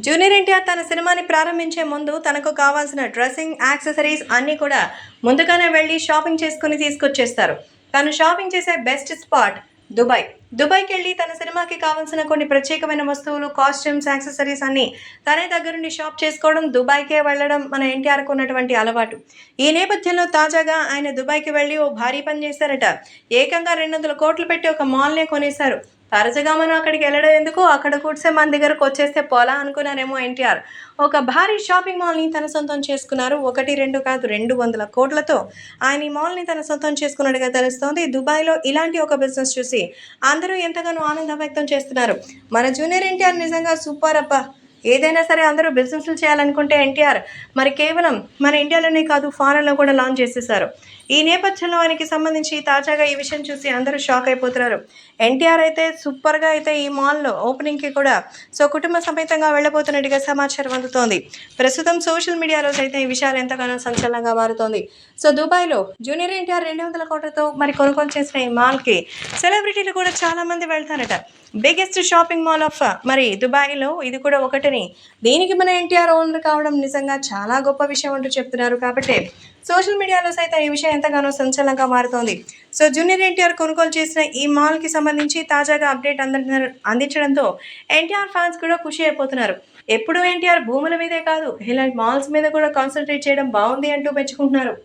Junior NTR తన సినిమాని ప్రారంభించే ముందు తనకు కావాల్సిన డ్రెస్సింగ్, యాక్సెసరీస్ అన్నీ కూడా ముందుగానే వెళ్ళి షాపింగ్ చేసుకుని తీసుకొచ్చేస్తారు. తను షాపింగ్ చేసే బెస్ట్ స్పాట్ దుబాయ్. దుబాయ్కి వెళ్ళి తన సినిమాకి కావాల్సిన కొన్ని ప్రత్యేకమైన వస్తువులు, కాస్ట్యూమ్స్, యాక్సెసరీస్ అన్నీ తనే దగ్గరుండి షాప్ చేసుకోవడం, దుబాయ్కే వెళ్ళడం మన ఎన్టీఆర్కు ఉన్నటువంటి అలవాటు. ఈ నేపథ్యంలో తాజాగా ఆయన దుబాయ్కి వెళ్ళి ఓ భారీ పని చేశారట. ఏకంగా 200 కోట్లు పెట్టి ఒక మాల్నే కొనేశారు. తరచుగా మనం అక్కడికి వెళ్ళడం ఎందుకు, అక్కడ కూర్చే మన దగ్గరకు వచ్చేస్తే పోలా అనుకున్నారేమో ఎన్టీఆర్. ఒక భారీ షాపింగ్ మాల్ని తన సొంతం చేసుకున్నారు. 1, 2 కాదు, 200 కోట్లతో ఆయన ఈ మాల్ని తన సొంతం చేసుకున్నట్టుగా తెలుస్తోంది. దుబాయ్లో ఇలాంటి ఒక బిజినెస్ చూసి అందరూ ఎంతగానో ఆనందం వ్యక్తం చేస్తున్నారు. మన జూనియర్ ఎన్టీఆర్ నిజంగా సూపర్ అబ్బా. ఏదైనా సరే అందరూ బిజినెస్లు చేయాలనుకుంటే ఎన్టీఆర్ మరి కేవలం మన ఇండియాలోనే కాదు, ఫారెన్లో కూడా లాంచ్ చేసేశారు. ఈ నేపథ్యంలో ఆయనకి సంబంధించి తాజాగా ఈ విషయం చూసి అందరూ షాక్ అయిపోతున్నారు. ఎన్టీఆర్ అయితే సూపర్గా అయితే ఈ మాల్లో ఓపెనింగ్కి కూడా కుటుంబ సమేతంగా వెళ్ళబోతున్నట్టుగా సమాచారం అందుతోంది. ప్రస్తుతం సోషల్ మీడియాలో అయితే ఈ విషయాలు ఎంతగానో సంచలనంగా మారుతోంది. దుబాయ్లో జూనియర్ ఎన్టీఆర్ 200 కోట్లతో మరి కొనుగోలు చేసిన ఈ మాల్కి సెలబ్రిటీలు కూడా చాలామంది వెళ్తారట. బిగ్గెస్ట్ షాపింగ్ మాల్ ఆఫ్ మరి దుబాయ్లో ఇది కూడా ఒకటిని. దీనికి మన ఎన్టీఆర్ ఓనర్ కావడం నిజంగా చాలా గొప్ప విషయం అంటూ చెప్తున్నారు. కాబట్టి సోషల్ మీడియాలో సైతం ఈ విషయం ఎంతగానో సంచలనంగా మారుతోంది. జూనియర్ ఎన్టీఆర్ కొనుగోలు చేసిన ఈ మాల్కి సంబంధించి తాజాగా అప్డేట్ అందించడంతో ఎన్టీఆర్ ఫ్యాన్స్ కూడా ఖుషి అయిపోతున్నారు. ఎప్పుడు ఎన్టీఆర్ భూముల మీదే కాదు, ఇలాంటి మాల్స్ మీద కూడా కాన్సన్ట్రేట్ చేయడం బాగుంది అంటూ మెచ్చుకుంటున్నారు.